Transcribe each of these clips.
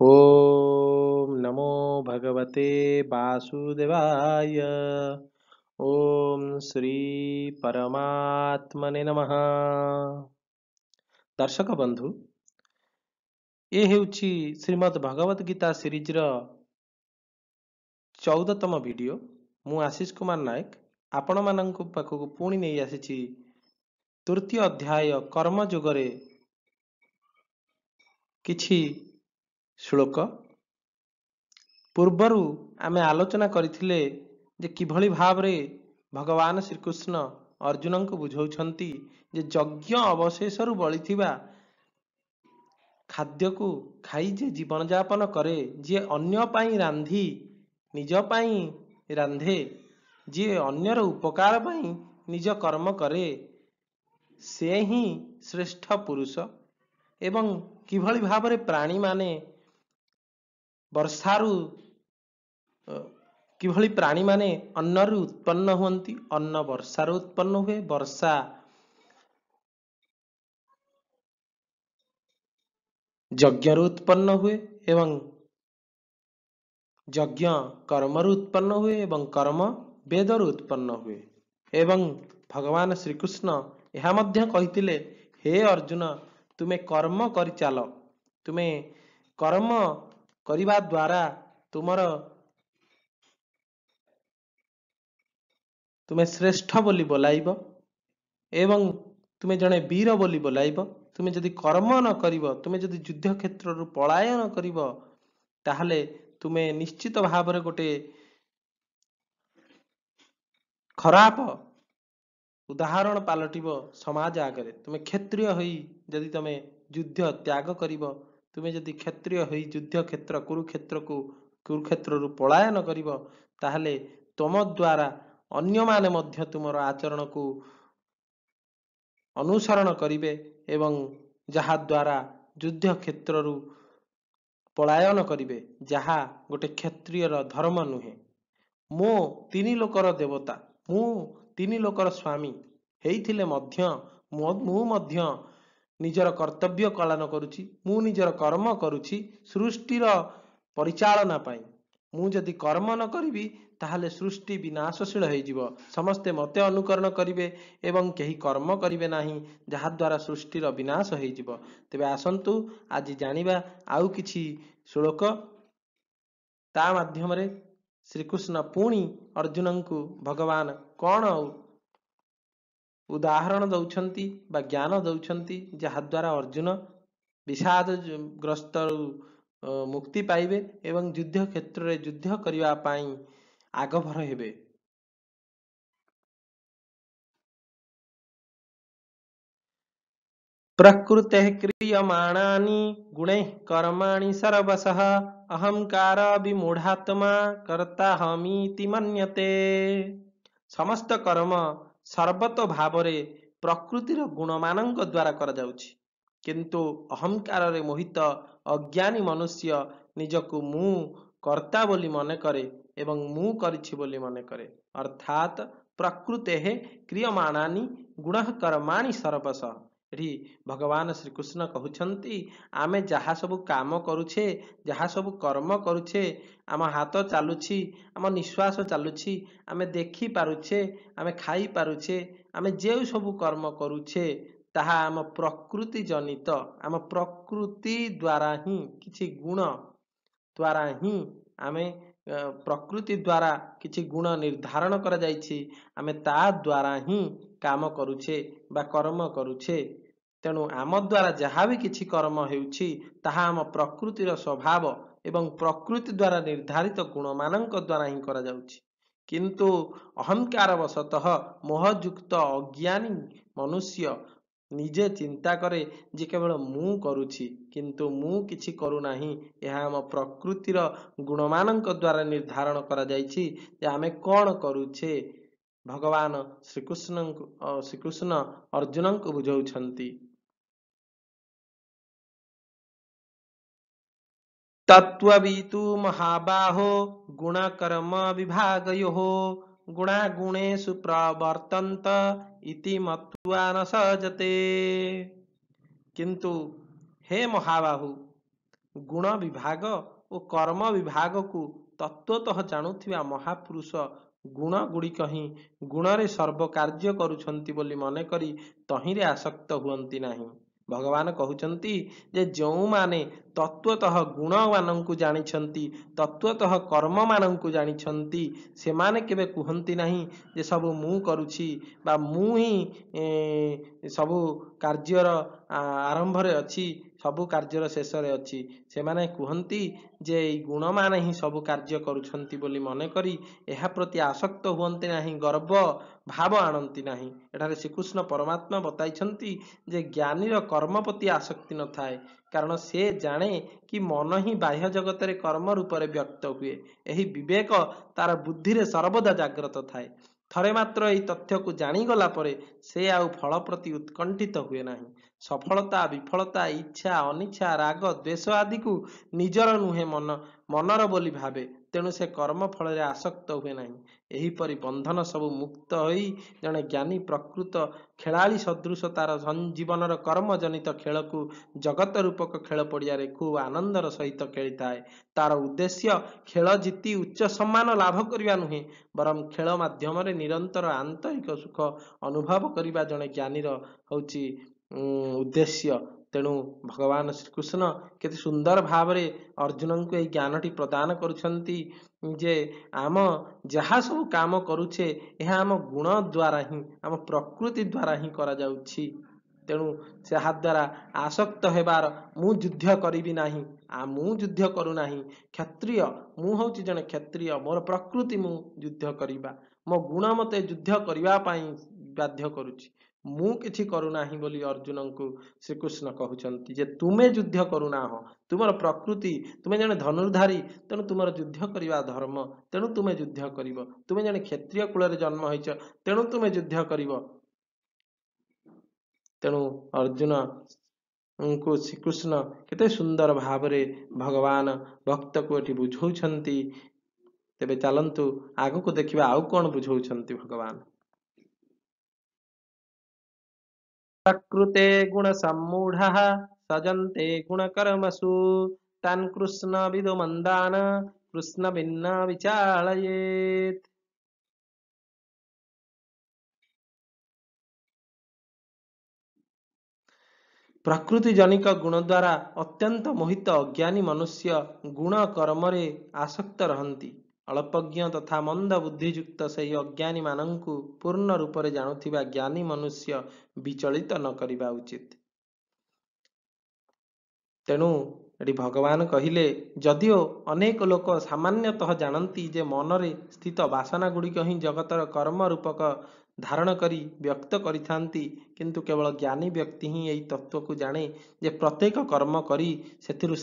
ओम नमो भगवते वासुदेवाय। ओम श्री परमात्मने नमः। दर्शक बंधु, ये हेउछि श्रीमद् भगवत गीता सीरीजर 14तम वीडियो। मु आशीष कुमार नायक आपण मानक पाखक पुणी नहीं आसी तृतीय अध्याय कर्म जुगरे किछि श्लोक। पूर्वरु आमे आलोचना करिथिले जे किभଳି भावरे भगवान श्रीकृष्ण अर्जुन को बुझाउछंती जे यज्ञ अवशेषरु बलिथिबा खाद्य को खाई जे जीवन यापन करे, जे अन्य पाई रांधी निज पाई रांधे, जे अन्यर उपकार पाई निज कर्म करे, से ही श्रेष्ठ पुरुष। एवं किभଳି भावरे प्राणी माने वर्षारु किभଳି प्राणी माने अन्नरु उत्पन्न हुअन्ति, अन्न वर्षारु उत्पन्न हुए, वर्षा यज्ञरु उत्पन्न हुए एवं यज्ञ कर्मरु उत्पन्न हुए एवं कर्म वेदरु उत्पन्न हुए। एवं भगवान श्रीकृष्ण यह मध्य कहिथिले, हे अर्जुन तुमे कर्म करि चाल, तुमे कर्म करिबा द्वारा तुमे श्रेष्ठ बोली बोलाइब एवं तुमे जने वीर बोली बोलाइब। तुमे जदि कर्म न करिब, तुमे जदि युद्ध क्षेत्ररु पलायन करिब, ताहले तुमे निश्चित भावरे गोटे खराब उदाहरण पालटिब समाज आगरे। तुमे क्षत्रिय होई जदि तुमे युद्ध त्याग करिब, तुमे जदि क्षत्रिय होई युद्ध क्षेत्र कुरुक्षेत्ररु पलायन करिब, ताहले तुम द्वारा अन्य माने मध्य तुमर आचरण को अनुसरण करिवे एवं जहा द्वारा युद्ध क्षेत्ररु पलायन करिवे, जहा गोटे क्षत्रियर धर्म नुहे। मो तीन लोकर देवता, मु तीन लोकर स्वामी हेइथिले मध्य मु मध्य निजर कर्तव्य पालन करुछि, मु निजर कर्म करुछि सृष्टिर परिचालना पाई। मु जदि कर्म न करिबी ताहले सृष्टि विनाशशील होइजिव, समस्ते मते अनुकरण करिवे एवं केही कर्म करिवे नाही, जहा द्वारा सृष्टिर विनाश होइजिव। तेबे आसंतु आज जानिबा आउ किछि श्लोक। ता माध्यम रे श्रीकृष्ण पुणी अर्जुन को भगवान कौन उदाहरण दौछंती बा ज्ञान दौछंती, जहा द्वारा अर्जुन विषाद ग्रस्त मुक्ति पाइबे एवं युद्ध क्षेत्र रे युद्ध करिवा पाई आगभर हेबे। प्रकृतेः क्रियमाणानि गुणैः कर्माणि सर्वशः अहंकार विमूढात्मा कर्ताहमीति मन्यते। समस्त कर्म सर्वतो भावरे प्रकृतिर गुण मानक द्वारा करा जाउछि, किंतु अहंकार रे मोहित अज्ञानी मनुष्य निजको मु कर्ता बोली मने करे एवं मु करिछि बोली मने करे। अर्थात प्रकृतेः क्रियमाणानि गुणः कर्माणि सर्वशः। एठी भगवान श्रीकृष्ण कहउछंती, आमे जहा सब काम करुछे, जहा सब कर्म करुछे, आम हाथ चालुछि, आम निश्वास चालुछि, आमे देखि पारुछे, आमे खाई पारुछे, आमे जे सब कर्म करुछे ताहा आम प्रकृति जनित, आम प्रकृति द्वारा ही किछि गुण द्वारा ही आमे प्रकृति द्वारा किछि गुण निर्धारण करा जाइछि, आमे ता द्वारा ही काम करुछे बा कर्म करुछे। तेणु आम द्वारा जहाँ भी किछि कर्म हेउछि ताहा आम प्रकृतिर स्वभाव एवं प्रकृति द्वारा निर्धारित गुण मानक द्वारा ही करा जाउछि। किंतु अहंकार वशतः मोहयुक्त अज्ञानी मनुष्य निजे चिंता करे जे केवल मु करुछि, किंतु मु किछि करू नाही, यह आम प्रकृतिर गुण मानक द्वारा निर्धारण करा जाइछि जे आमे कोन करुछे। भगवान श्रीकृष्ण अर्जुन को बुझाउछंती। तत्त्ववितु महाबाहो गुणकर्म विभागयोः गुणागुणेषु प्रवर्तन्त इति मत्वा न सजते। किंतु हे महाबाहु, गुण विभाग ଓ କର୍ମ ବିଭାଗକୁ ତତ୍ତ୍ୱତଃ ଜାଣୁଥିବା ମହାପୁରୁଷ ଗୁଣ ଗୁଡ଼ିକ ହିଁ ଗୁଣରେ ସର୍ବ କାର୍ଯ୍ୟ କରୁଛନ୍ତି ବୋଲି ମନେକରି ତହିଁରେ ଆସକ୍ତ ହୁଅନ୍ତି ନାହିଁ। ଭଗବାନ କହୁଛନ୍ତି ଯେ ଯେଉଁମାନେ ତତ୍ତ୍ୱତଃ ଗୁଣମାନଙ୍କୁ ଜାଣିଛନ୍ତି, ତତ୍ତ୍ୱତଃ କର୍ମମାନଙ୍କୁ ଜାଣିଛନ୍ତି, ସେମାନେ କେବେ କୁହନ୍ତି ନାହିଁ ଯେ ସବୁ ମୁଁ କରୁଛି ବା ମୁଁ ହିଁ ସବୁ କାର୍ଯ୍ୟର ଆରମ୍ଭରେ ଅଛି, ସବୁ କାର୍ଯ୍ୟର ଶେଷରେ ଅଛି। ସେମାନେ କୁହନ୍ତି ଯେ ଏଇ ଗୁଣମାନେ ହିଁ ସବୁ କାର୍ଯ୍ୟ କରୁଛନ୍ତି ବୋଲି ମନେକରି ଏହା ପ୍ରତି ଆସକ୍ତ ହୁଅନ୍ତି ନାହିଁ, ଗର୍ବ ଭାବ ଆଣନ୍ତି ନାହିଁ। ଏଠାରେ ଶ୍ରୀକୃଷ୍ଣ ପରମାତ୍ମା ବତାଇଛନ୍ତି ଯେ ଜ୍ଞାନୀର କର୍ମ ପ୍ରତି ଆସକ୍ତି ନଥାଏ, କାରଣ ସେ ଜାଣେ କି ମନ ହିଁ ବାହ୍ୟ ଜଗତରେ କର୍ମ ରୂପରେ ବ୍ୟକ୍ତ ହୁଏ। ଏହି ବିବେକ ତାର ବୁଦ୍ଧିରେ ସର୍ବଦା ଜାଗ୍ରତ ଥାଏ। ଥରେ ମାତ୍ର ଏହି ତଥ୍ୟକୁ ଜାଣିଗଲା ପରେ ସେ ଆଉ ଫଳ ପ୍ରତି ଉତ୍କଣ୍ଠିତ ହୁଏ ନାହିଁ। ସଫଳତା ବିଫଳତା, ଇଚ୍ଛା ଅନିଚ୍ଛା, ରାଗ ଦ୍ୱେଷ ଆଦିକୁ ନିଜର ନୁହେଁ ମନର ବୋଲି ଭାବେ। ତେଣୁ ସେ କର୍ମ ଫଳରେ ଆସକ୍ତ ହୁଏ ନାହିଁ। ଏହିପରି ବନ୍ଧନ ସବୁ ମୁକ୍ତ ହୋଇ ଜଣେ ଜ୍ଞାନୀ ପ୍ରକୃତ ଖେଳାଳି ସଦୃଶ ତାର ଜୀବନର କର୍ମଜନିତ ଖେଳକୁ ଜଗତ ରୂପକ ଖେଳ ପଡ଼ିଆରେ ଖୁବ୍ ଆନନ୍ଦର ସହିତ ଖେଳିଥାଏ। ତାର ଉଦ୍ଦେଶ୍ୟ ଖେଳ ଜିତି ଉଚ୍ଚ ସମ୍ମାନ ଲାଭ କରିବା ନୁହେଁ, ବରଂ ଖେଳ ମାଧ୍ୟମରେ ନିରନ୍ତର ଆନ୍ତରିକ ସୁଖ ଅନୁଭବ କରିବା ଜଣେ ଜ୍ଞାନୀର ହେଉଛି ଉଦ୍ଦେଶ୍ୟ। ତେଣୁ ଭଗବାନ ଶ୍ରୀକୃଷ୍ଣ କେତେ ସୁନ୍ଦର ଭାବରେ ଅର୍ଜୁନଙ୍କୁ ଏହି ଜ୍ଞାନଟି ପ୍ରଦାନ କରୁଛନ୍ତି ଯେ ଆମ ଯାହା ସବୁ କାମ କରୁଛେ ଏହା ଆମ ଗୁଣ ଦ୍ୱାରା ହିଁ, ଆମ ପ୍ରକୃତି ଦ୍ୱାରା ହିଁ କରାଯାଉଛି। ତେଣୁ ଯାହା ଦ୍ୱାରା ଆସକ୍ତ ହେବାର ମୁଁ ଯୁଦ୍ଧ କରିବି ନାହିଁ, ମୁଁ ଯୁଦ୍ଧ କରୁନାହିଁ, କ୍ଷତ୍ରିୟ ମୁଁ ହେଉଛି ଜଣେ କ୍ଷତ୍ରିୟ, ମୋର ପ୍ରକୃତି ମୁଁ ଯୁଦ୍ଧ କରିବା, ମୋ ଗୁଣ ମୋତେ ଯୁଦ୍ଧ କରିବା ପାଇଁ ବାଧ୍ୟ କରୁଛି, ମୁଁ କିଛି କରୁନାହିଁ ବୋଲି ଅର୍ଜୁନଙ୍କୁ ଶ୍ରୀକୃଷ୍ଣ କହୁଛନ୍ତି ଯେ ତୁମେ ଯୁଦ୍ଧ କରୁନାହଁ, ତୁମର ପ୍ରକୃତି, ତୁମେ ଜଣେ ଧନୁର୍ଧାରୀ, ତେଣୁ ତୁମର ଯୁଦ୍ଧ କରିବା ଧର୍ମ, ତେଣୁ ତୁମେ ଯୁଦ୍ଧ କରିବ। ତୁମେ ଜଣେ କ୍ଷତ୍ରିୟ କୂଳରେ ଜନ୍ମ ହୋଇଛ, ତେଣୁ ତୁମେ ଯୁଦ୍ଧ କରିବ। ତେଣୁ ଅର୍ଜୁନଙ୍କୁ ଶ୍ରୀକୃଷ୍ଣ କେତେ ସୁନ୍ଦର ଭାବରେ ଭଗବାନ ଭକ୍ତକୁ ଏଠି ବୁଝଉଛନ୍ତି। ତେବେ ଚାଲନ୍ତୁ ଆଗକୁ ଦେଖିବା ଆଉ କଣ ବୁଝଉଛନ୍ତି ଭଗବାନ। ପ୍ରକୃତେ ଗୁଣ ସମ୍ମୂଢଃ ସଜନ୍ତେ ଗୁଣ କର୍ମସୁ ତାନ୍ କୃଷ୍ଣ ବିଦୁ ମନ୍ଦାନ କୃଷ୍ଣ ଭିନ୍ନ ବିଚାଳୟେତ୍। ପ୍ରକୃତି ଜନିକ ଗୁଣ ଦ୍ୱାରା ଅତ୍ୟନ୍ତ ମୋହିତ ଅଜ୍ଞାନୀ ମନୁଷ୍ୟ ଗୁଣ କର୍ମରେ ଆସକ୍ତ ରହନ୍ତି। ଅଳ୍ପଜ୍ଞ ତଥା ମନ୍ଦ ବୁଦ୍ଧିଯୁକ୍ତ ସେହି ଅଜ୍ଞାନୀମାନଙ୍କୁ ପୂର୍ଣ୍ଣ ରୂପରେ ଜାଣୁଥିବା ଜ୍ଞାନୀ ମନୁଷ୍ୟ ବିଚଳିତ ନ କରିବା ଉଚିତ। ତେଣୁ ଏଠି ଭଗବାନ କହିଲେ ଯଦିଓ ଅନେକ ଲୋକ ସାମାନ୍ୟତଃ ଜାଣନ୍ତି ଯେ ମନରେ ସ୍ଥିତ ବାସନା ଗୁଡ଼ିକ ହିଁ ଜଗତର କର୍ମ ରୂପକ ଧାରଣ କରି ବ୍ୟକ୍ତ କରିଥାନ୍ତି, କିନ୍ତୁ କେବଳ ଜ୍ଞାନୀ ବ୍ୟକ୍ତି ହିଁ ଏହି ତତ୍ତ୍ୱକୁ ଜାଣେ ଯେ ପ୍ରତ୍ୟେକ କର୍ମ କରି ସେଥିରୁ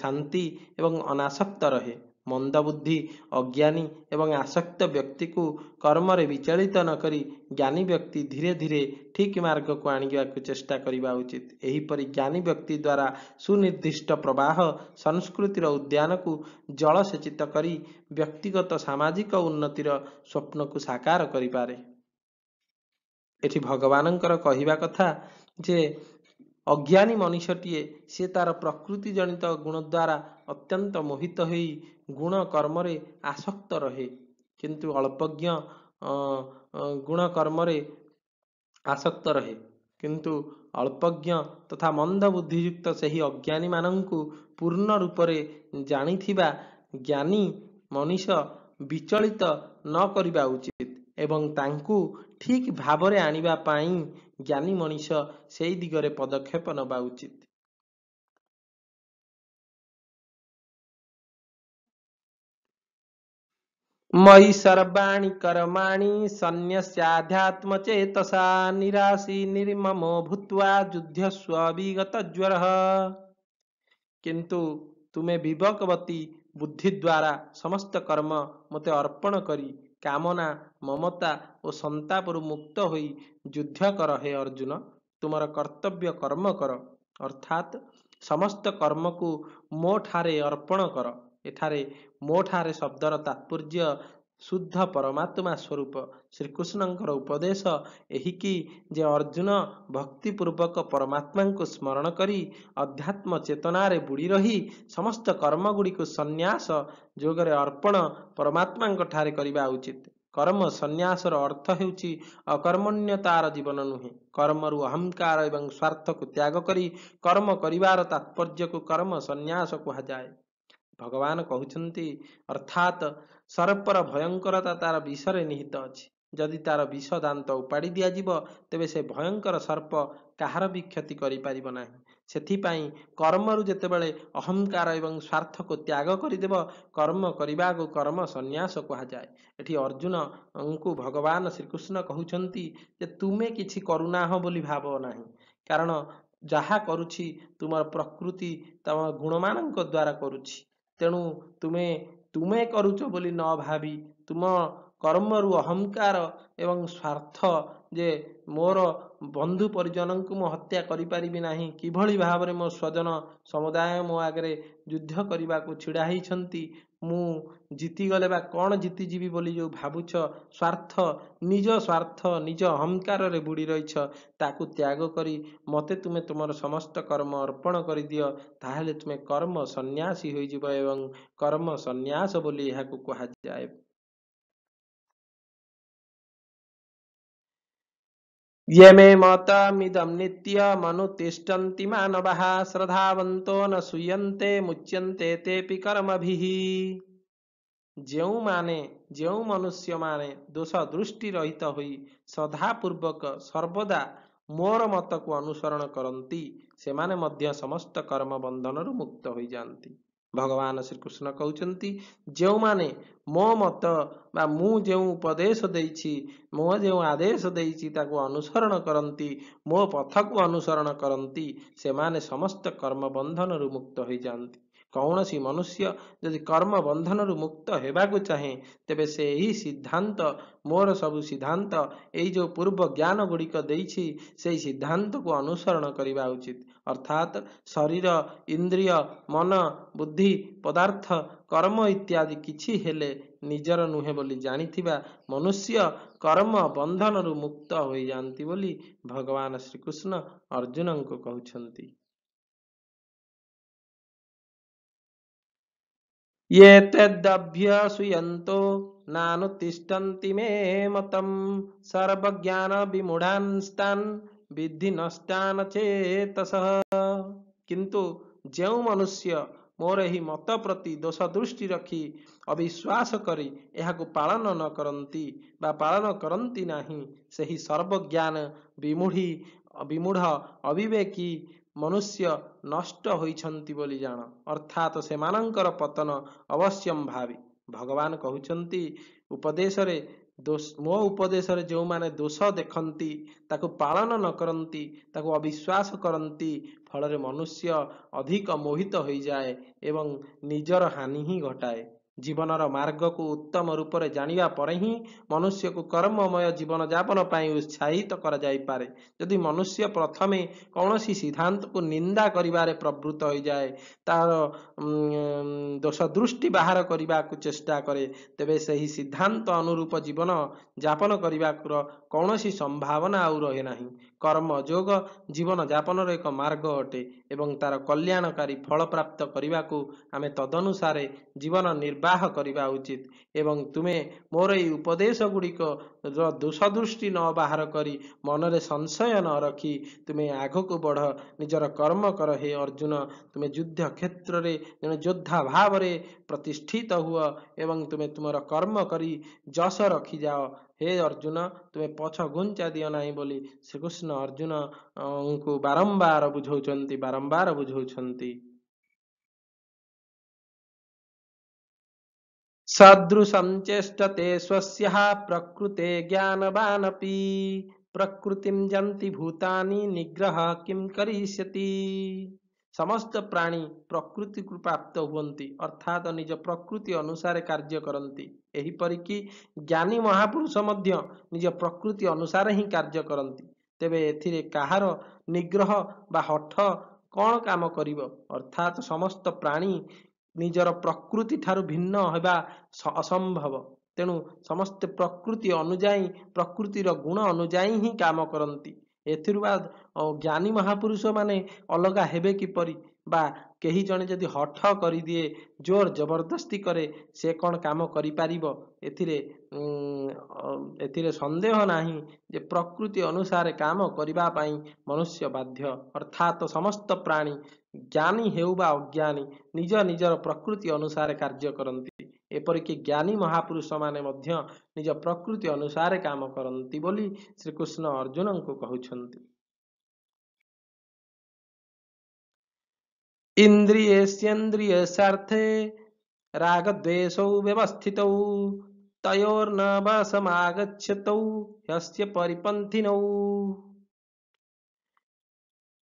ଶାନ୍ତି ଏବଂ ଅନାସକ୍ତ ରହେ। ମନ୍ଦବୁଦ୍ଧି, ଅଜ୍ଞାନୀ ଏବଂ ଆସକ୍ତ ବ୍ୟକ୍ତିକୁ କର୍ମରେ ବିଚଳିତ ନ କରି ଜ୍ଞାନୀ ବ୍ୟକ୍ତି ଧୀରେ ଧୀରେ ଠିକ୍ ମାର୍ଗକୁ ଆଣିବାକୁ ଚେଷ୍ଟା କରିବା ଉଚିତ। ଏହିପରି ଜ୍ଞାନୀ ବ୍ୟକ୍ତି ଦ୍ୱାରା ସୁନିର୍ଦ୍ଦିଷ୍ଟ ପ୍ରବାହ ସଂସ୍କୃତିର ଉଦ୍ୟାନକୁ ଜଳସେଚିତ କରି ବ୍ୟକ୍ତିଗତ ସାମାଜିକ ଉନ୍ନତିର ସ୍ୱପ୍ନକୁ ସାକାର କରିପାରେ। ଏଠି ଭଗବାନଙ୍କର କହିବା କଥା ଯେ ଅଜ୍ଞାନୀ ମଣିଷଟିଏ ସିଏ ତାର ପ୍ରକୃତି ଜନିତ ଗୁଣ ଦ୍ୱାରା ଅତ୍ୟନ୍ତ ମୋହିତ ହୋଇ ଗୁଣ କର୍ମରେ ଆସକ୍ତ ରହେ, କିନ୍ତୁ ଅଳ୍ପଜ୍ଞ ଗୁଣ କର୍ମରେ ଆସକ୍ତ ରହେ, କିନ୍ତୁ ଅଳ୍ପଜ୍ଞ ତଥା ମନ୍ଦ ବୁଦ୍ଧିଯୁକ୍ତ ସେହି ଅଜ୍ଞାନୀମାନଙ୍କୁ ପୂର୍ଣ୍ଣ ରୂପରେ ଜାଣିଥିବା ଜ୍ଞାନୀ ମଣିଷ ବିଚଳିତ ନ କରିବା ଉଚିତ ଏବଂ ତାଙ୍କୁ ଠିକ୍ ଭାବରେ ଆଣିବା ପାଇଁ ଜ୍ଞାନୀ ମଣିଷ ସେହି ଦିଗରେ ପଦକ୍ଷେପ ନେବା ଉଚିତ। ମୟି ସର୍ବାଣି କର୍ମାଣି ସନ୍ନ୍ୟସ୍ୟାଧ୍ୟାତ୍ମଚେତସା ନିରାଶୀ ନିର୍ମମୋ ଭୂତ୍ୱା ଯୁଧ୍ୟସ୍ୱ ବିଗତ ଜ୍ୱରଃ। କିନ୍ତୁ ତୁମେ ବିବେକବତୀ ବୁଦ୍ଧି ଦ୍ୱାରା ସମସ୍ତ କର୍ମ ମୋତେ ଅର୍ପଣ କରି କାମନା, ମମତା ଓ ସନ୍ତାପରୁ ମୁକ୍ତ ହୋଇ ଯୁଦ୍ଧ କର। ହେ ଅର୍ଜୁନ, ତୁମର କର୍ତ୍ତବ୍ୟ କର୍ମ କର, ଅର୍ଥାତ୍ ସମସ୍ତ କର୍ମକୁ ମୋ ଠାରେ ଅର୍ପଣ କର। ଏଠାରେ ମୋ ଠାରେ ଶବ୍ଦର ତାତ୍ପର୍ଯ୍ୟ शुद्ध परमात्मा स्वरूप श्रीकृष्णଙ୍କର ଉପଦେଶ ଏହିକି ଯେ ଅର୍ଜୁନ ଭକ୍ତିପୂର୍ବକ ପରମାତ୍ମାଙ୍କୁ ସ୍ମରଣ କରି ଅଧ୍ୟାତ୍ମ ଚେତନାରେ ବୁଡ଼ି ରହି ସମସ୍ତ କର୍ମଗୁଡ଼ିକୁ ସନ୍ନ୍ୟାସ ଯୋଗରେ ଅର୍ପଣ ପରମାତ୍ମାଙ୍କ ଠାରେ କରିବା ଉଚିତ। କର୍ମ ସନ୍ନ୍ୟାସର ଅର୍ଥ ହେଉଛି ଅକର୍ମଣ୍ୟତାର ଜୀବନ ନୁହେଁ। କର୍ମରୁ ଅହଂକାର ଏବଂ ସ୍ୱାର୍ଥକୁ ତ୍ୟାଗ କରି କର୍ମ କରିବାର ତାତ୍ପର୍ଯ୍ୟକୁ କର୍ମ ସନ୍ନ୍ୟାସ କୁହାଯାଏ। ଭଗବାନ କହୁଛନ୍ତି ଅର୍ଥାତ୍ ସର୍ପର ଭୟଙ୍କରତା ତାର ବିଷରେ ନିହିତ ଅଛି। ଯଦି ତାର ବିଷ ଦାନ୍ତ ଉପାଡ଼ି ଦିଆଯିବ ତେବେ ସେ ଭୟଙ୍କର ସର୍ପ କାହାର ବି କ୍ଷତି କରିପାରିବ ନାହିଁ। ସେଥିପାଇଁ କର୍ମରୁ ଯେତେବେଳେ ଅହଂକାର ଏବଂ ସ୍ୱାର୍ଥକୁ ତ୍ୟାଗ କରିଦେବ କର୍ମ କରିବାକୁ କର୍ମ ସନ୍ନ୍ୟାସ କୁହାଯାଏ। ଏଠି ଅର୍ଜୁନଙ୍କୁ ଭଗବାନ ଶ୍ରୀକୃଷ୍ଣ କହୁଛନ୍ତି ଯେ ତୁମେ କିଛି କରୁନାହଁ ବୋଲି ଭାବ ନାହିଁ, କାରଣ ଯାହା କରୁଛି ତୁମର ପ୍ରକୃତି ତମ ଗୁଣମାନଙ୍କ ଦ୍ୱାରା କରୁଛି। ତେଣୁ ତୁମେ କରୁଛ ବୋଲି ନ ଭାବି ତୁମ କର୍ମରୁ ଅହଂକାର ଏବଂ ସ୍ୱାର୍ଥ ଯେ ମୋର ବନ୍ଧୁ ପରିଜନଙ୍କୁ ମୁଁ ହତ୍ୟା କରିପାରିବି ନାହିଁ, କିଭଳି ଭାବରେ ମୋ ସ୍ୱଜନ ସମୁଦାୟ ମୋ ଆଗରେ ଯୁଦ୍ଧ କରିବାକୁ ଛିଡ଼ା ହେଇଛନ୍ତି, ମୁଁ ଜିତିଗଲେ ବା କ'ଣ ଜିତିଯିବି ବୋଲି ଯେଉଁ ଭାବୁଛ, ସ୍ୱାର୍ଥ ନିଜ ଅହଂକାରରେ ବୁଡ଼ି ରହିଛ, ତାକୁ ତ୍ୟାଗ କରି ମୋତେ ତୁମେ ତୁମର ସମସ୍ତ କର୍ମ ଅର୍ପଣ କରିଦିଅ, ତାହେଲେ ତୁମେ କର୍ମ ସନ୍ନ୍ୟାସୀ ହୋଇଯିବ ଏବଂ କର୍ମ ସନ୍ନ୍ୟାସ ବୋଲି ଏହାକୁ କୁହାଯାଏ। ୟମେ ମତମିଦଂ ନିତ୍ୟମନୁତିଷ୍ଠନ୍ତି ମାନବାଃ ଶ୍ରଦ୍ଧାବନ୍ତୋ ନ ଶୂୟନ୍ତେ ମୁଚ୍ୟନ୍ତେ ତେପି କର୍ମଭିଃ। ଯେଉଁ ମନୁଷ୍ୟମାନେ ଦୋଷ ଦୃଷ୍ଟି ରହିତ ହୋଇ ଶ୍ରଦ୍ଧାପୂର୍ବକ ସର୍ବଦା ମୋର ମତକୁ ଅନୁସରଣ କରନ୍ତି ସେମାନେ ମଧ୍ୟ ସମସ୍ତ କର୍ମ ବନ୍ଧନରୁ ମୁକ୍ତ ହୋଇଯାଆନ୍ତି। ଭଗବାନ ଶ୍ରୀକୃଷ୍ଣ କହୁଛନ୍ତି ଯେଉଁମାନେ ମୋ ମତ ବା ମୁଁ ଯେଉଁ ଉପଦେଶ ଦେଇଛି, ମୁଁ ଯେଉଁ ଆଦେଶ ଦେଇଛି ତାକୁ ଅନୁସରଣ କରନ୍ତି, ମୋ ପଥକୁ ଅନୁସରଣ କରନ୍ତି, ସେମାନେ ସମସ୍ତ କର୍ମ ବନ୍ଧନରୁ ମୁକ୍ତ ହୋଇଯାଆନ୍ତି। କୌଣସି ମନୁଷ୍ୟ ଯଦି କର୍ମ ବନ୍ଧନରୁ ମୁକ୍ତ ହେବାକୁ ଚାହେଁ ତେବେ ସେ ଏହି ସିଦ୍ଧାନ୍ତ, ମୋର ସବୁ ସିଦ୍ଧାନ୍ତ, ଏଇ ଯେଉଁ ପୂର୍ବ ଜ୍ଞାନ ଗୁଡ଼ିକ ଦେଇଛି ସେହି ସିଦ୍ଧାନ୍ତକୁ ଅନୁସରଣ କରିବା ଉଚିତ। ଅର୍ଥାତ୍ ଶରୀର, ଇନ୍ଦ୍ରିୟ, ମନ, ବୁଦ୍ଧି, ପଦାର୍ଥ, କର୍ମ ଇତ୍ୟାଦି କିଛି ହେଲେ ନିଜର ନୁହେଁ ବୋଲି ଜାଣିଥିବା ମନୁଷ୍ୟ କର୍ମ ବନ୍ଧନରୁ ମୁକ୍ତ ହୋଇଯାଆନ୍ତି ବୋଲି ଭଗବାନ ଶ୍ରୀକୃଷ୍ଣ ଅର୍ଜୁନଙ୍କୁ କହୁଛନ୍ତି। ये तदभ्यसूयन्तो नानुतिष्ठन्ति मे मतम् सर्वज्ञान विमूढांस्तान् विद्धि नष्टान् चेतसः। କିନ୍ତୁ ଯେଉଁ ମନୁଷ୍ୟ ମୋର ଏହି ମତ ପ୍ରତି ଦୋଷ ଦୃଷ୍ଟି ରଖି ଅବିଶ୍ୱାସ କରି ଏହାକୁ ପାଳନ ନ କରନ୍ତି ବା ପାଳନ କରନ୍ତି ନାହିଁ, ସେହି ସର୍ବଜ୍ଞାନ ବିମୂଢ଼ ଅବିବେକୀ ମନୁଷ୍ୟ ନଷ୍ଟ ହୋଇଛନ୍ତି ବୋଲି ଜାଣ। ଅର୍ଥାତ୍ ସେମାନଙ୍କର ପତନ ଅବଶ୍ୟମ୍ଭାବୀ। ଭଗବାନ କହୁଛନ୍ତି ମୋ ଉପଦେଶରେ ଯେଉଁମାନେ ଦୋଷ ଦେଖନ୍ତି, ତାକୁ ପାଳନ ନ କରନ୍ତି, ତାକୁ ଅବିଶ୍ୱାସ କରନ୍ତି, ଫଳରେ ମନୁଷ୍ୟ ଅଧିକ ମୋହିତ ହୋଇଯାଏ ଏବଂ ନିଜର ହାନି ହିଁ ଘଟାଏ। ଜୀବନର ମାର୍ଗକୁ ଉତ୍ତମ ରୂପରେ ଜାଣିବା ପରେ ହିଁ ମନୁଷ୍ୟକୁ କର୍ମମୟ ଜୀବନ ଯାପନ ପାଇଁ ଉତ୍ସାହିତ କରାଯାଇପାରେ। ଯଦି ମନୁଷ୍ୟ ପ୍ରଥମେ କୌଣସି ସିଦ୍ଧାନ୍ତକୁ ନିନ୍ଦା କରିବାରେ ପ୍ରବୃତ୍ତ ହୋଇଯାଏ, ତାର ଦୋଷ ଦୃଷ୍ଟି ବାହାର କରିବାକୁ ଚେଷ୍ଟା କରେ, ତେବେ ସେହି ସିଦ୍ଧାନ୍ତ ଅନୁରୂପ ଜୀବନ ଯାପନ କରିବାର କୌଣସି ସମ୍ଭାବନା ଆଉ ରହେ ନାହିଁ। କର୍ମ ଯୋଗ ଜୀବନ ଯାପନର ଏକ ମାର୍ଗ ଅଟେ ଏବଂ ତାର କଲ୍ୟାଣକାରୀ ଫଳ ପ୍ରାପ୍ତ କରିବାକୁ ଆମେ ତଦନୁସାରେ ଜୀବନ ନିର୍ବାହ କରିବା ଉଚିତ। ଏବଂ ତୁମେ ମୋର ଏହି ଉପଦେଶ ଗୁଡ଼ିକର ଦୋଷ ଦୃଷ୍ଟି ନ ବାହାର କରି ମନରେ ସଂଶୟ ନ ରଖି ତୁମେ ଆଗକୁ ବଢ଼, ନିଜର କର୍ମ କର। ହେ ଅର୍ଜୁନ, ତୁମେ ଯୁଦ୍ଧ କ୍ଷେତ୍ରରେ ଜଣେ ଯୋଦ୍ଧା ଭାବରେ ପ୍ରତିଷ୍ଠିତ ହୁଅ ଏବଂ ତୁମେ ତୁମର କର୍ମ କରି ଯଶ ରଖିଯାଅ। ହେ ଅର୍ଜୁନ, ତୁମେ ପଛ ଘୁଞ୍ଚା ଦିଅ ନାହିଁ ବୋଲି ଶ୍ରୀକୃଷ୍ଣ ଅର୍ଜୁନଙ୍କୁ ବାରମ୍ବାର ବୁଝାଉଛନ୍ତି। ସଦୃଶଂ ଚେଷ୍ଟତେ ସ୍ୱସ୍ୟାଃ ପ୍ରକୃତେ ଜ୍ଞାନବାନପି ପ୍ରକୃତିଂ ଯନ୍ତି ଭୂତାନି ନିଗ୍ରହ କିଂ କରିଷ୍ୟତି। ସମସ୍ତ ପ୍ରାଣୀ ପ୍ରକୃତିକୁ ପ୍ରାପ୍ତ ହୁଅନ୍ତି, ଅର୍ଥାତ୍ ନିଜ ପ୍ରକୃତି ଅନୁସାରେ କାର୍ଯ୍ୟ କରନ୍ତି। ଏହିପରିକି ଜ୍ଞାନୀ ମହାପୁରୁଷ ମଧ୍ୟ ନିଜ ପ୍ରକୃତି ଅନୁସାରେ ହିଁ କାର୍ଯ୍ୟ କରନ୍ତି। ତେବେ ଏଥିରେ କାହାର ନିଗ୍ରହ ବା ହଠ କ'ଣ କାମ କରିବ? ଅର୍ଥାତ୍ ସମସ୍ତ ପ୍ରାଣୀ ନିଜର ପ୍ରକୃତି ଠାରୁ ଭିନ୍ନ ହେବା ଅସମ୍ଭବ। ତେଣୁ ସମସ୍ତେ ପ୍ରକୃତି ଅନୁଯାୟୀ ପ୍ରକୃତିର ଗୁଣ ଅନୁଯାୟୀ ହିଁ କାମ କରନ୍ତି। ଏଥିରୁ ବା ଜ୍ଞାନୀ ମହାପୁରୁଷ ମାନେ ଅଲଗା ହେବେ କିପରି? ବା କେହି ଜଣେ ଯଦି ହଠ କରିଦିଏ, ଜୋର ଜବରଦସ୍ତି କରେ, ସେ କ'ଣ କାମ କରିପାରିବ? ଏଥିରେ ସନ୍ଦେହ ନାହିଁ ଯେ ପ୍ରକୃତି ଅନୁସାରେ କାମ କରିବା ପାଇଁ ମନୁଷ୍ୟ ବାଧ୍ୟ। ଅର୍ଥାତ୍ ସମସ୍ତ ପ୍ରାଣୀ ଜ୍ଞାନୀ ହେଉ ବା ଅଜ୍ଞାନୀ ନିଜ ନିଜର ପ୍ରକୃତି ଅନୁସାରେ କାର୍ଯ୍ୟ କରନ୍ତି। ଏପରିକି ଜ୍ଞାନୀ ମହାପୁରୁଷ ମାନେ ମଧ୍ୟ ନିଜ ପ୍ରକୃତି ଅନୁସାରେ କାମ କରନ୍ତି ବୋଲି ଶ୍ରୀକୃଷ୍ଣ ଅର୍ଜୁନଙ୍କୁ କହୁଛନ୍ତି। ଇନ୍ଦ୍ରିୟେନ୍ଦ୍ରିୟସ୍ୟାର୍ଥେ ରାଗଦ୍ୱେଷୌ ବ୍ୟବସ୍ଥିତୌ ତୟୋର୍ନ ବଶମାଗଚ୍ଛତୌ ହ୍ୟସ୍ୟ ପରିପନ୍ଥିନୌ।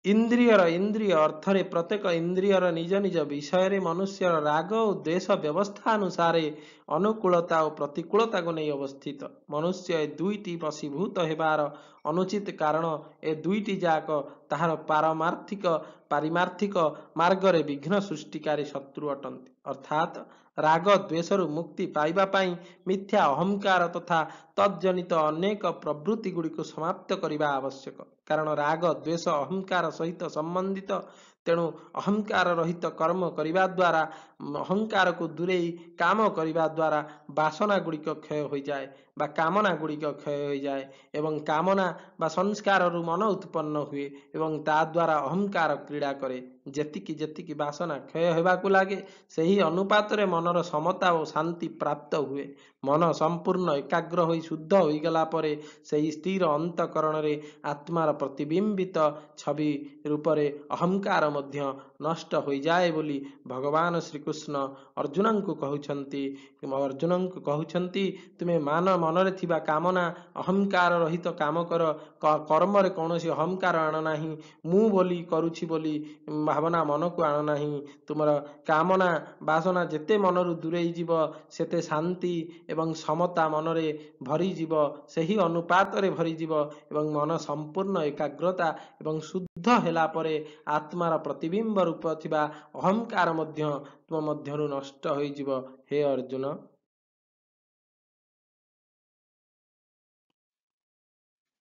ଇନ୍ଦ୍ରିୟ ଅର୍ଥରେ ପ୍ରତ୍ୟେକ ଇନ୍ଦ୍ରିୟର ନିଜ ନିଜ ବିଷୟରେ ମନୁଷ୍ୟର ରାଗ ଓ ଦ୍ୱେଷ ବ୍ୟବସ୍ଥା ଅନୁସାରେ ଅନୁକୂଳତା ଓ ପ୍ରତିକୂଳତାକୁ ନେଇ ଅବସ୍ଥିତ। ମନୁଷ୍ୟ ଏ ଦୁଇଟି ବଶୀଭୂତ ହେବାର ଅନୁଚିତ କାରଣ ଏ ଦୁଇଟି ଯାକ ତାହାର ପାରିମାର୍ଥିକ ମାର୍ଗରେ ବିଘ୍ନ ସୃଷ୍ଟିକାରୀ ଶତ୍ରୁ ଅଟନ୍ତି। ଅର୍ଥାତ୍ ରାଗ ଦ୍ୱେଷରୁ ମୁକ୍ତି ପାଇବା ପାଇଁ ମିଥ୍ୟା ଅହଂକାର ତଥା ତଜ୍ଜନିତ ଅନେକ ପ୍ରବୃତ୍ତି ଗୁଡ଼ିକୁ ସମାପ୍ତ କରିବା ଆବଶ୍ୟକ। କାରଣ ରାଗ ଦ୍ୱେଷ ଅହଂକାର ସହିତ ସମ୍ବନ୍ଧିତ। ତେଣୁ ଅହଂକାର ରହିତ କର୍ମ କରିବା ଦ୍ୱାରା, ଅହଂକାରକୁ ଦୂରେଇ କାମ କରିବା ଦ୍ୱାରା ବାସନା ଗୁଡ଼ିକ କ୍ଷୟ ହୋଇଯାଏ ବା କାମନା ଗୁଡ଼ିକ କ୍ଷୟ ହୋଇଯାଏ ଏବଂ କାମନା ବା ସଂସ୍କାରରୁ ମନ ଉତ୍ପନ୍ନ ହୁଏ ଏବଂ ତା ଦ୍ୱାରା ଅହଂକାର କ୍ରୀଡ଼ା କରେ। ଯେତିକି ଯେତିକି ବାସନା କ୍ଷୟ ହେବାକୁ ଲାଗେ ସେହି ଅନୁପାତରେ ମନର ସମତା ଓ ଶାନ୍ତି ପ୍ରାପ୍ତ ହୁଏ। ମନ ସମ୍ପୂର୍ଣ୍ଣ ଏକାଗ୍ର ହୋଇ ଶୁଦ୍ଧ ହୋଇଗଲା ପରେ ସେହି ସ୍ଥିର ଅନ୍ତଃକରଣରେ ଆତ୍ମାର ପ୍ରତିବିମ୍ବିତ ଛବି ରୂପରେ ଅହଂକାର ମଧ୍ୟ ନଷ୍ଟ ହୋଇଯାଏ ବୋଲି ଭଗବାନ ଶ୍ରୀକୃଷ୍ଣ ଅର୍ଜୁନଙ୍କୁ କହୁଛନ୍ତି ତୁମେ ମନରେ ଥିବା କାମନା ଅହଂକାର ରହିତ କାମ କର। କର୍ମରେ କୌଣସି ଅହଂକାର ଆଣ ନାହିଁ। ମୁଁ ବୋଲି କରୁଛି ବୋଲି ଭାବନା ମନକୁ ଆଣ ନାହିଁ। ତୁମର କାମନା ବାସନା ଯେତେ ମନରୁ ଦୂରେଇ ଯିବ ସେତେ ଶାନ୍ତି ଏବଂ ସମତା ମନରେ ଭରିଯିବ, ସେହି ଅନୁପାତରେ ଭରିଯିବ ଏବଂ ମନ ସମ୍ପୂର୍ଣ୍ଣ ଏକାଗ୍ରତା ଏବଂ ଶୁଦ୍ଧ ହେଲା ପରେ ଆତ୍ମାର ପ୍ରତିବିମ୍ବ ରୂପ ଥିବା ଅହଂକାର ମଧ୍ୟ ତୁମ ମଧ୍ୟରୁ ନଷ୍ଟ ହୋଇଯିବ। ହେ ଅର୍ଜୁନ,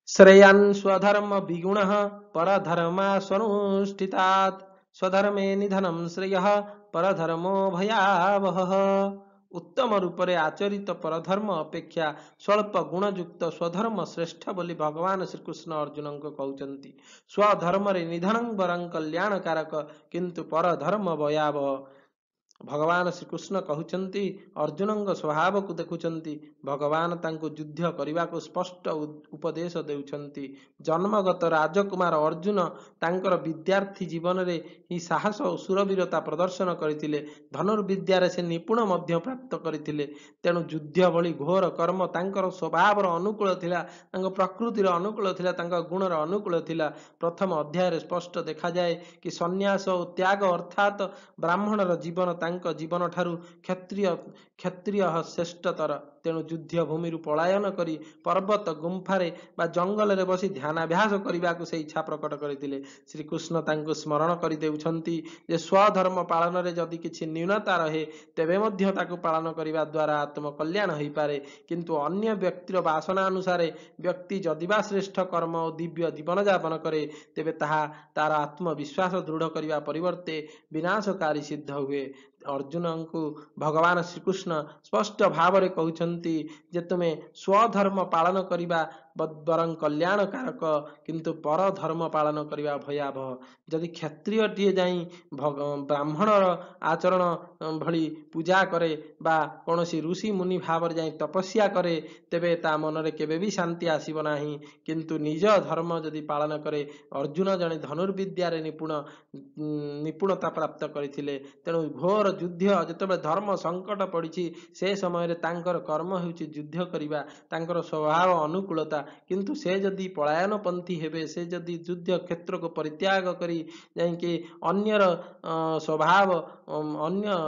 ଶ୍ରେୟାନ୍ ସ୍ୱଧର୍ମ ବିଗୁଣଃ ପରଧର୍ମାସ୍ୱନୁଷ୍ଠିତାତ୍ ସ୍ୱଧର୍ମେ ନିଧନଂ ଶ୍ରେୟଃ ପରଧର୍ମୋ ଭୟାବହଃ। ଉତ୍ତମ ରୂପରେ ଆଚରିତ ପରଧର୍ମ ଅପେକ୍ଷା ସ୍ୱଳ୍ପ ଗୁଣଯୁକ୍ତ ସ୍ୱଧର୍ମ ଶ୍ରେଷ୍ଠ ବୋଲି ଭଗବାନ ଶ୍ରୀକୃଷ୍ଣ ଅର୍ଜୁନଙ୍କୁ କହୁଛନ୍ତି। ସ୍ୱଧର୍ମରେ ନିଧନଂ ବରଂ କଲ୍ୟାଣକାରକ କିନ୍ତୁ ପରଧର୍ମ ଭୟାବହ। ଭଗବାନ ଶ୍ରୀକୃଷ୍ଣ କହୁଛନ୍ତି, ଅର୍ଜୁନଙ୍କ ସ୍ୱଭାବକୁ ଦେଖୁଛନ୍ତି। ଭଗବାନ ତାଙ୍କୁ ଯୁଦ୍ଧ କରିବାକୁ ସ୍ପଷ୍ଟ ଉପଦେଶ ଦେଉଛନ୍ତି। ଜନ୍ମଗତ ରାଜକୁମାର ଅର୍ଜୁନ ତାଙ୍କର ବିଦ୍ୟାର୍ଥୀ ଜୀବନରେ ହିଁ ସାହସ ଓ ଶୂରବୀରତା ପ୍ରଦର୍ଶନ କରିଥିଲେ। ଧନୁର୍ବିଦ୍ୟାରେ ସେ ନିପୁଣ ମଧ୍ୟ ପ୍ରାପ୍ତ କରିଥିଲେ। ତେଣୁ ଯୁଦ୍ଧ ଭଳି ଘୋର କର୍ମ ତାଙ୍କର ସ୍ୱଭାବର ଅନୁକୂଳ ଥିଲା, ତାଙ୍କ ପ୍ରକୃତିର ଅନୁକୂଳ ଥିଲା, ତାଙ୍କ ଗୁଣର ଅନୁକୂଳ ଥିଲା। ପ୍ରଥମ ଅଧ୍ୟାୟରେ ସ୍ପଷ୍ଟ ଦେଖାଯାଏ କି ସନ୍ନ୍ୟାସ ଓ ତ୍ୟାଗ ଅର୍ଥାତ୍ ବ୍ରାହ୍ମଣର ଜୀବନ ତାଙ୍କ ଜୀବନଠାରୁ କ୍ଷତ୍ରିୟ ଶ୍ରେଷ୍ଠତର। ତେଣୁ ଯୁଦ୍ଧ ଭୂମିରୁ ପଳାୟନ କରି ପର୍ବତ ଗୁମ୍ଫାରେ ବା ଜଙ୍ଗଲରେ ବସି ଧ୍ୟାନାଭ୍ୟାସ କରିବାକୁ ସେ ଇଚ୍ଛା ପ୍ରକଟ କରିଥିଲେ। ଶ୍ରୀକୃଷ୍ଣ ତାଙ୍କୁ ସ୍ମରଣ କରିଦେଉଛନ୍ତି ଯେ ସ୍ୱଧର୍ମ ପାଳନରେ ଯଦି କିଛି ନ୍ୟୁନତା ରହେ ତେବେ ମଧ୍ୟ ତାକୁ ପାଳନ କରିବା ଦ୍ୱାରା ଆତ୍ମକଲ୍ୟାଣ ହୋଇପାରେ। କିନ୍ତୁ ଅନ୍ୟ ବ୍ୟକ୍ତିର ବାସନା ଅନୁସାରେ ବ୍ୟକ୍ତି ଯଦିବା ଶ୍ରେଷ୍ଠ କର୍ମ ଓ ଦିବ୍ୟ ଜୀବନଯାପନ କରେ ତେବେ ତାହା ତାର ଆତ୍ମବିଶ୍ୱାସ ଦୃଢ଼ କରିବା ପରିବର୍ତ୍ତେ ବିନାଶକାରୀ ସିଦ୍ଧ ହୁଏ। ଅର୍ଜୁନଙ୍କୁ ଭଗବାନ ଶ୍ରୀକୃଷ୍ଣ ସ୍ପଷ୍ଟ ଭାବରେ କହୁଛନ୍ତି ଯେ ତୁମେ ସ୍ୱଧର୍ମ ପାଳନ କରିବା ବରଂ କଲ୍ୟାଣକାରକ କିନ୍ତୁ ପରଧର୍ମ ପାଳନ କରିବା ଭୟାବହ। ଯଦି କ୍ଷତ୍ରିୟଟିଏ ଯାଇ ବ୍ରାହ୍ମଣର ଆଚରଣ ଭଳି ପୂଜା କରେ ବା କୌଣସି ଋଷି ମୁନି ଭାବରେ ଯାଇ ତପସ୍ୟା କରେ ତେବେ ତା ମନରେ କେବେ ବି ଶାନ୍ତି ଆସିବ ନାହିଁ। କିନ୍ତୁ ନିଜ ଧର୍ମ ଯଦି ପାଳନ କରେ, ଅର୍ଜୁନ ଜଣେ ଧନୁର୍ବିଦ୍ୟାରେ ନିପୁଣତା ପ୍ରାପ୍ତ କରିଥିଲେ। ତେଣୁ ଘୋର ଯୁଦ୍ଧ ଯେତେବେଳେ ଧର୍ମ ସଙ୍କଟ ପଡ଼ିଛି ସେ ସମୟରେ ତାଙ୍କର କର୍ମ ହେଉଛି ଯୁଦ୍ଧ କରିବା, ତାଙ୍କର ସ୍ୱଭାବ ଅନୁକୂଳତା। କିନ୍ତୁ ସେ ଯଦି ପଳାୟନପନ୍ଥୀ ହେବେ, ସେ ଯଦି ଯୁଦ୍ଧ କ୍ଷେତ୍ରକୁ ପରିତ୍ୟାଗ କରି ଯାଇକି ଅନ୍ୟ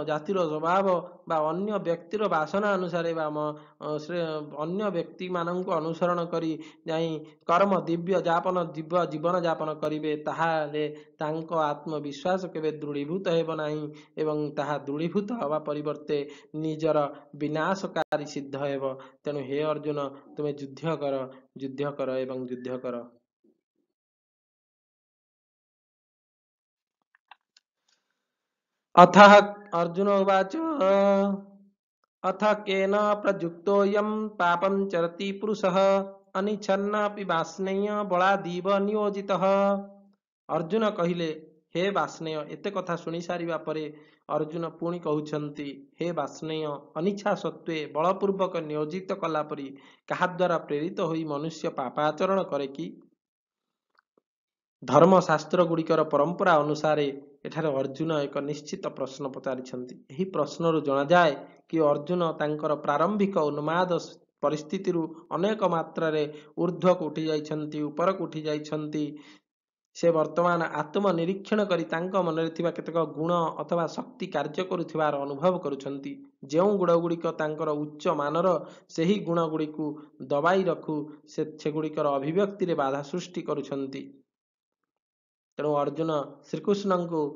ଜାତିର ସ୍ୱଭାବ बा अन्य व्यक्तिर बासना अनुसारे बा अन्य व्यक्ति मानक अनुसरण करी जाई कर्म दिव्य जीवन जापन करिवे ताहाले तांको आत्मविश्वास केबे दृढ़ीभूत हेब नाही एवं ताहा दृढ़ीभूत हवा परिवर्ते निजर विनाशकारी सिद्ध हेब। तेणु हे अर्जुन तुम्हें युद्ध कर एवं युद्ध कर। अथः अर्जुन उवाच अथ केन प्रयुक्तोऽयं पापं चरति पुरुषः अनिच्छन्नापि वार्ष्णेय बलादीव नियोजितः। अर्जुन कहिले हे वार्ष्णेय। एते कथा शुणी सारिबा परे अर्जुन पुणी कहउछन्ति हे वार्ष्णेय अनिच्छा सत्वे बलपूर्वक नियोजित कला परी काहा द्वारा प्रेरित होई मनुष्य पापाचरण करे कि? धर्मशास्त्र गुड़िकर परंपरा अनुसारे एठारे अर्जुन एक निश्चित प्रश्न पचारिछन्ति। एही प्रश्नरु जणा जाए कि अर्जुन तांकर प्रारंभिक उन्माद परिस्थिति अनेक मात्रा ऊर्ध्व को उठी जाइछन्ति, ऊपर को उठी जाइछन्ति। से वर्तमान आत्मनिरीक्षण करी तांको मनरे थिबा केतक गुण अथवा शक्ति कार्य करुथिबार अनुभव करुछन्ति। जेउ गुण गुड़िक तांकर उच्च मानर सेही गुण गुड़िकु दबाई रखु से गुड़िकर अभिव्यक्ति रे बाधा सृष्टि करुछन्ति। तेणु अर्जुन श्रीकृष्ण को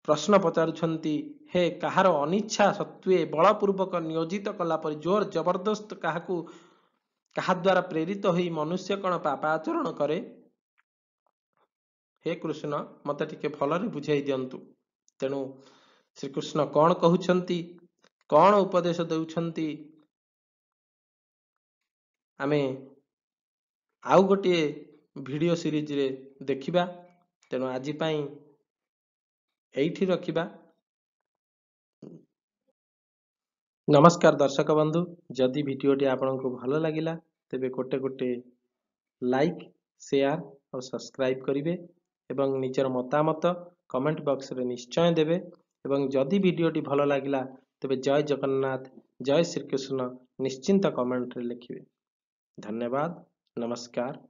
प्रश्न पचारुछन्ति हे कहार अनिच्छा सत्वे बलपूर्वक नियोजित कला परि जोर जबरदस्त काहा द्वारा प्रेरित होई मनुष्य कण पापाचरण करे? हे कृष्ण मते टिके भलरे बुझाई दियंतु। तेणु श्रीकृष्ण कौन कहउछन्ति, कौन उपदेश देउछन्ति आमे आउ गोटे वीडियो सीरीज रे देखिबा। तेणु आज पाई एइठी रखिबा। नमस्कार दर्शक बंधु, जदि वीडियोटी आपनको भल लागिला तेबे गोटे लाइक शेयर और सब्सक्राइब करिवे एवं निजर मतामत कमेंट बॉक्स रे निश्चय देवे एवं जदि वीडियोटी भल लागिला तेबे जय जगन्नाथ जय श्री कृष्ण निश्चिंत कमेंट रे लिखिवे। धन्यवाद, नमस्कार।